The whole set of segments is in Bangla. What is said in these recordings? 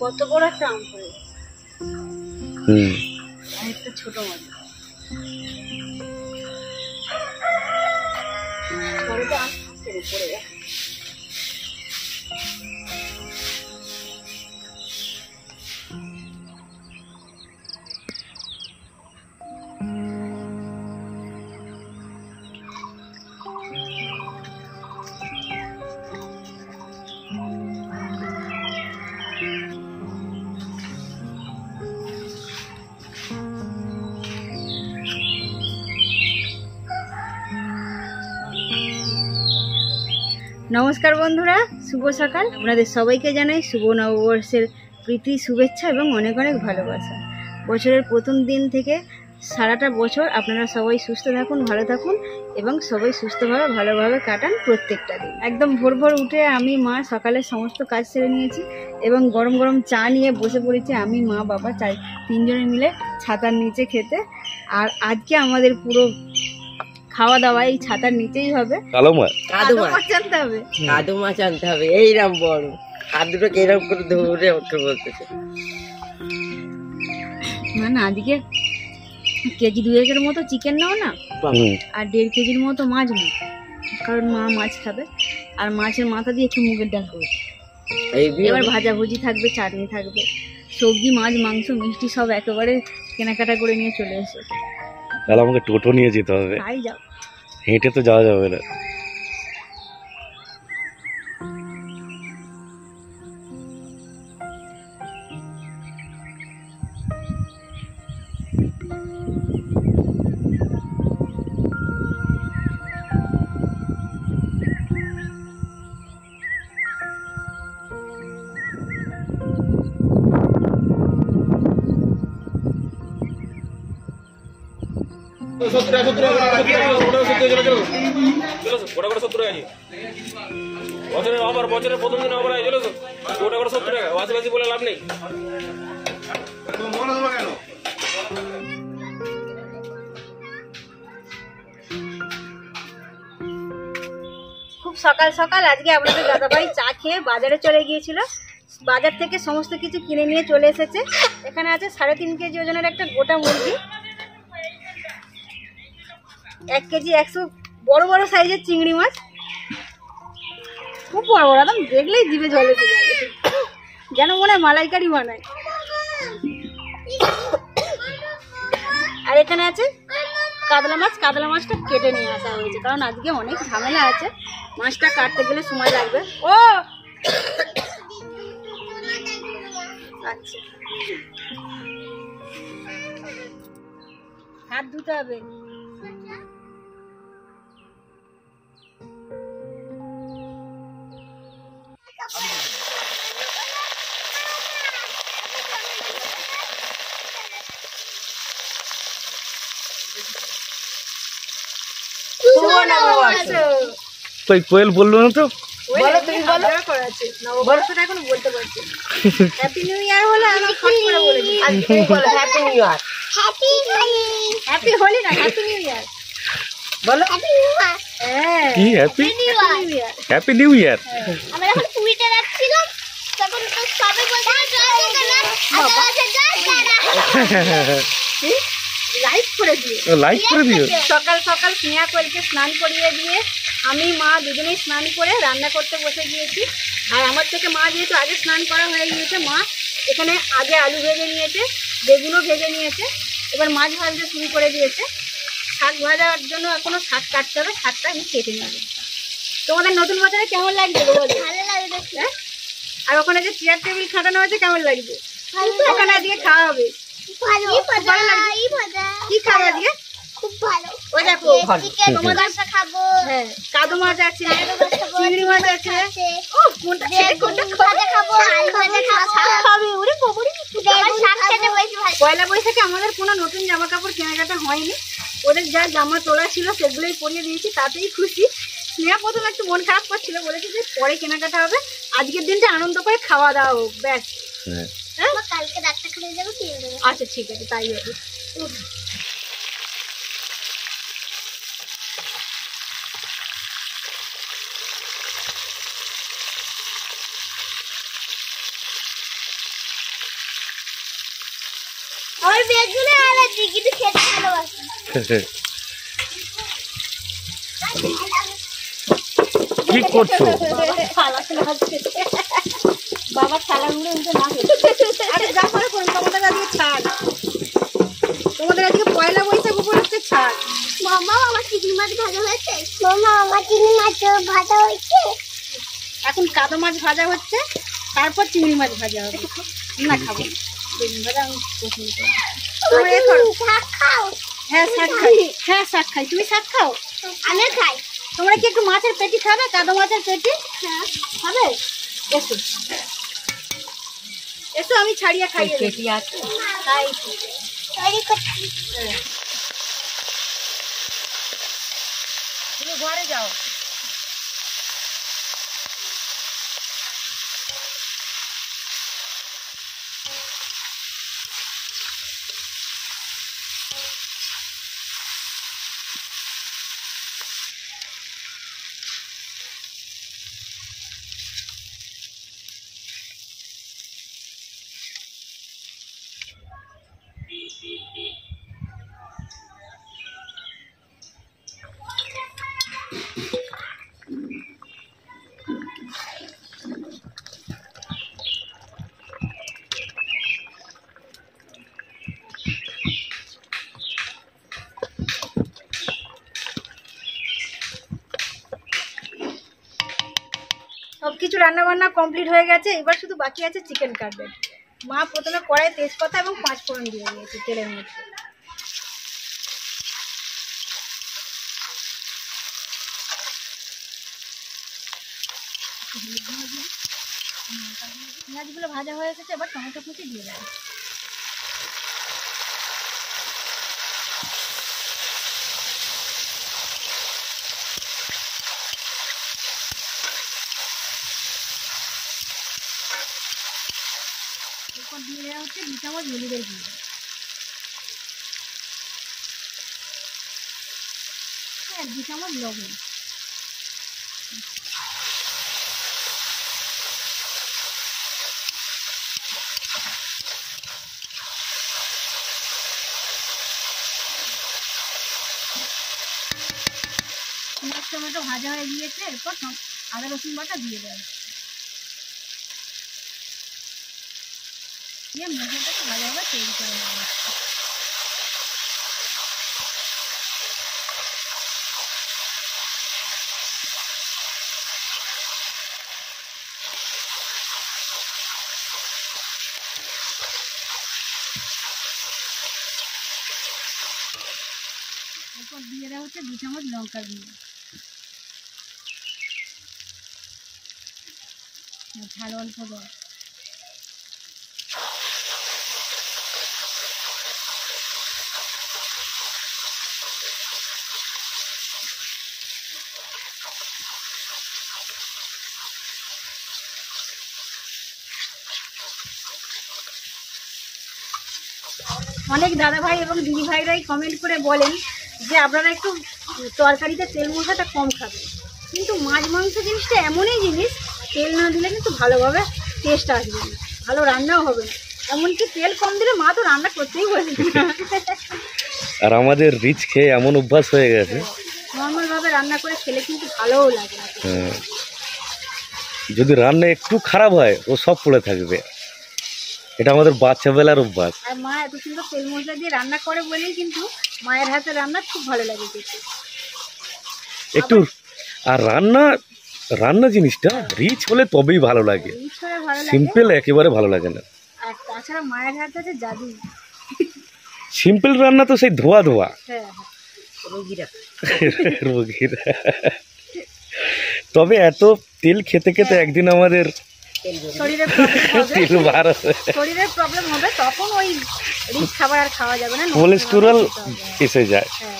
কত বড় একটা আম পড়ে একটা ছোট মাছ পরে তো আম পড়ে যায়। নমস্কার বন্ধুরা, শুভ সকাল। আপনাদের সবাইকে জানাই শুভ নববর্ষের প্রীতি, শুভেচ্ছা এবং অনেক অনেক ভালোবাসা। বছরের প্রথম দিন থেকে সারাটা বছর আপনারা সবাই সুস্থ থাকুন, ভালো থাকুন এবং সবাই সুস্থভাবে ভালোভাবে কাটান প্রত্যেকটা দিন। একদম ভোর ভোর উঠে আমি মা সকালে সমস্ত কাজ সেরে নিয়েছি এবং গরম গরম চা নিয়ে বসে পড়েছি আমি, মা, বাবা তিনজনে মিলে ছাতার নিচে খেতে। আর আজকে আমাদের পুরো খাওয়া দাওয়া এই ছাতার নিচেই হবে। কাদু মাছ আনতে হবে, কাদু মাছ আনতে হবে। এইরকম বড় আর দুটো এরকম করে ধরে ওঠে বলতেছে। মানে আজকে কেজি 2-1 মতো চিকেন নাও না, আর 1.5 কেজির মতো মাছ নাও, কারণ মা মাছ খাবে। আর মাছের মাথা দিয়ে একটু মুগের ডাল করবে। এবার ভাজাভুজি থাকবে, চাটনি থাকবে, সবজি, মাছ, মাংস, মিষ্টি সব একেবারে কেনাকাটা করে নিয়ে চলে এসো। তাহলে আমাকে টোটো নিয়ে যেতে হবে, তাই যাও, হেঁটে তো যাওয়া যাবে না। বছরের প্রথম দিন আবার চলে গোটা করে 70 টাকা, বাসি বলে লাভ নেই। খুব সকাল সকাল আজকে আপনাদের দাদাভাই চা খেয়ে বাজারে চলে গিয়েছিল। বাজার থেকে সমস্ত কিছু কিনে নিয়ে চলে এসেছে। এখানে আছে 3.5 কেজি ওজনের একটা গোটা মুরগি, 1 কেজি 100 বড় বড় সাইজের চিংড়ি মাছ, খুব বড় বড়, একদম দেখলেই জিভে জল এসে যাবে, যেন মনে হয় মালাইকারি বানায়। আর এখানে আছে কাতলা মাছ। কাতলা মাছটা কেটে নিয়ে আসা হয়েছে, কারণ আজকে অনেক ঝামেলা আছে, মাছটা কাটতে গেলে সময় লাগবে। ও আচ্ছা, হাত ধুতে হবে। কোয়েল বললো না তো, বলো তুমি, বলো। নববর্ষটা এখন বলতে পারছি। হ্যাপি নিউ ইয়ার হলো, আমি ফট করে বলে দিই। আজকে বলো happy new year. Happy Holi না, হ্যাপি নিউ ইয়ার বলো। কি হ্যাপি হ্যাপি নিউ ইয়ার? আমরা এখন পুরীতে যাচ্ছিলাম, তখন তো সবাই বলছিল জয় জগন্নাথ, লাইক করে দিও, লাইক করে দিও। সকাল সকাল স্নেহা কোয়েলকে স্নান করিয়ে দিয়ে আমি, মা দুজনেই স্নান করে রান্না করতে বসে গিয়েছি। আর আমার থেকে মা যেহেতু আগে স্নান করা হয়ে গিয়েছে, মা এখানে আগে আলু ভেজে নিয়েছে, বেগুনও ভেজে নিয়েছে, এবার মাছ ভাজতে শুরু করে দিয়েছে। শাক ভাজার জন্য এখনো শাক কাটতে হবে, শাকটা আমি কেটে নেব। তোমাদের নতুন বছরে কেমন লাগছে? ভালো লাগছে। হ্যাঁ, আর ওখানে যে চেয়ার টেবিল খাটানো হয়েছে কেমন লাগছে? ওখানে আজকে খাওয়া হবে। কি খাবে আজকে? খুব ভালো। ওই দেখো তোমার কাছে খাবো। হ্যাঁ, কাদু মাছ আছে, চিংড়ি মাছ আছে। কোনটা খাবো? আলু ভাজা খাবো, শাক খাবে। ওরে বাবারে, শাক খেতে বেশি ভালো। পয়লা বৈশাখে আমাদের কোনো নতুন জামা কাপড় কেনাকাটা হয়নি, ওদের যা জামা তোলা ছিল সেগুলোই পরিয়ে দিয়েছি, তাতেই খুশি। স্নেহা প্রথমে একটু মন খারাপ করছিল, বলেছে যে পরে কেনাকাটা হবে, আজকের দিনটা আনন্দ করে খাওয়া দাওয়া হোক, ব্যাস। কালকে ডাক্তারখানে যাবো, কিনে দেবো। আচ্ছা ঠিক আছে, তাই হবে। আমার বেগুনে অ্যালার্জি কিন্তু খেতে ভালোবাসি। কি করছো? বাবা থালাগুলো উঠে না আরে যা করে কোন তোমাদের আজকে ছাড়, তোমাদের আজকে পয়লা বৈশাখ উপলক্ষে ছাড়। মামা আমার চিংড়ি মাছ ভাজা হয়েছে। মামা আমার চিংড়ি মাছ ভাজা হয়েছে। এখন কাদো মাছ ভাজা হচ্ছে, তারপর চিংড়ি মাছ ভাজা হবে। না খাবো চিংড়ি ভাজা, আমি পছন্দ করি। তোমরা এ করো। শাক খাও? হ্যাঁ শাক খাই, হ্যাঁ শাক খাই। তুমি শাক খাও? আমি খাই। তোমরা কি একটু মাছের পেটি খাবে? কাদো মাছের পেটি হ্যাঁ খাবে? এসো এসো, আমি ছাড়িয়ে খাইয়ে দেব। পেটি আছে? খাই। তৈরি করছি। তুমি ঘরে যাও। সবকিছু রান্না বান্না কমপ্লিট হয়ে গেছে, এবার শুধু বাকি আছে চিকেন কাটলেট। মা প্রথমে কড়াই তেজপাতা এবং 5 ফোড়ন দিয়ে দিয়েছে তেলের মধ্যে। পেঁয়াজগুলো ভাজা হয়ে এসেছে, এবার টমেটো কুচি দিয়ে দেবো। এরপর দিয়ে দেওয়া হচ্ছে 2 চামচ হলুদের গুঁড়ো, আর 2 চামচ লবণ। পেঁয়াজ টমেটো ভাজা হয়ে গিয়েছে, এরপর আদা রসুন বাটা দিয়ে দেওয়া। দিয়ে মশলাটাকে ভালোভাবে তৈরি করে নেওয়া হচ্ছে। এরপর দিয়ে দেওয়া হচ্ছে 2 চামচ লঙ্কার গুঁড়ো, ঝাল অল্প দেওয়া। অনেক দাদা ভাই এবং দিদি ভাইরাই কমেন্ট করে বলেন যে আপনারা একটু তরকারিতে তেল মশলাটা কম খাবেন, কিন্তু মাছ মাংস জিনিসটা এমনই জিনিস, তেল না দিলে কিন্তু ভালোভাবে টেস্ট আসবে না, ভালো রান্নাও হবে না। এমনকি তেল কম দিলে মা তো রান্না করতেই বলবে না। আর আমাদের রিচ খেয়ে এমন অভ্যাস হয়ে গেছে, নর্মালভাবে রান্না করে খেলে কিন্তু ভালোও লাগে না। হ্যাঁ, যদি রান্না একটু খারাপ হয় ও সব পড়ে থাকবে, এটা আমাদের বাচ্চা বেলার অভ্যাস। আর মা এত সুন্দর তেল মশলা দিয়ে রান্না করে বলেই কিন্তু মায়ের হাতে রান্না খুব ভালো লাগে খেতে। একটু আর রান্না জিনিসটা রিচ হলে তবেই ভালো লাগে, রিচ হলে ভালো লাগে, সিম্পল একেবারে ভালো লাগে না। আর তাছাড়া মায়ের হাতে আছে জাদু। সিম্পল রান্না তো সেই ধোয়া ধোয়া হ্যাঁ রোগীরা রোগীর। তবে এত তেল খেতে খেতে একদিন আমাদের শরীরের প্রবলেম হবে, তেল বার হবে, শরীরের প্রবলেম হবে, তখন ওই রিচ খাবার আর খাওয়া যাবে না, কোলেস্টেরল এসে যায়। হ্যাঁ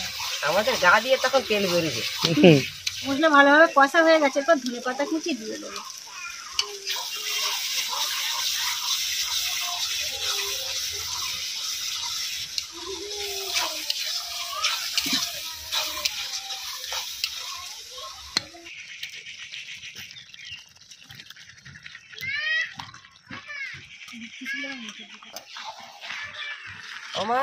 আমাদের গা দিয়ে তখন তেল বেরোবে। মশলা ভালোভাবে কষা হয়ে গেছে, এরপর ধনে পাতা কুচি দিয়ে দেবো। ওমা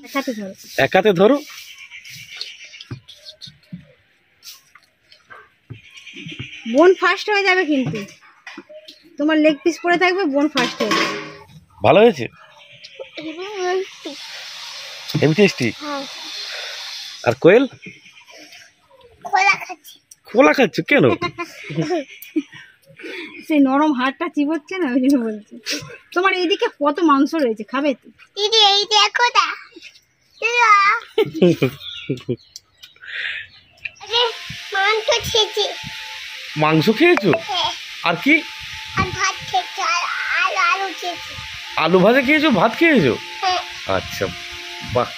দেখাতে ধরো। এক হাতে ধরো। বোন ফার্স্ট হয়ে যাবে কিন্তু, তোমার লেগ পিস পড়ে থাকবে, বোন ফার্স্ট হয়ে যাবে। ভালো হয়েছে, হেভি টেস্টি। হ্যাঁ, আর কোয়েল খোলা খাচ্ছি। খোলা খাচ্ছ কেন? সেই নরম হাড়টা চিবোচ্ছে না, ওই জন্য বলছি। তোমার এইদিকে কত মাংস রয়েছে, খাবে তো? দিদি এই দেখো না, মাংস খেয়েছি। মাংস খেয়েছো? হ্যাঁ, আর কি? আর ভাত খেয়েছি, আর আলু খেয়েছি। আলু ভাজা খেয়েছো, ভাত খেয়েছো? হ্যাঁ, আচ্ছা, বাহ।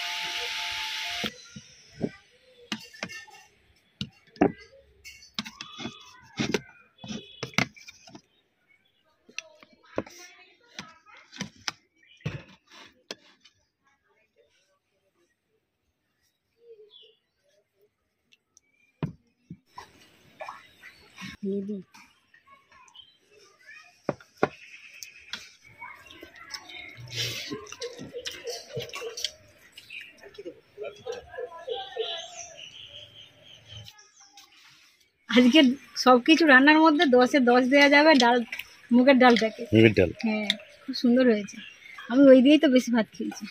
দিদি আজকে সবকিছু রান্নার মধ্যে 10-এ 10 দেওয়া যাবে। ডাল, মুগের ডালটাকে। মুগের ডাল হ্যাঁ, খুব সুন্দর হয়েছে। আমি ওই দিয়েই তো বেশি ভাত খেয়েছি।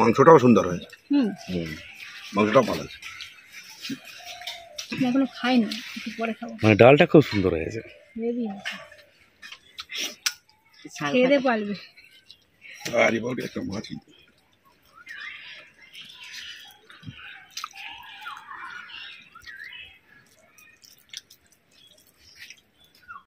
মাংসটাও সুন্দর হয়েছে, হুম, মাংসটাও ভালো আছে। আমি এখনো খাইনি, একটু পরে খাবো। মানে ডালটা খুব সুন্দর হয়েছে। রেডি খেয়ে দে পারবে। আরে বাবা, একটা মাছ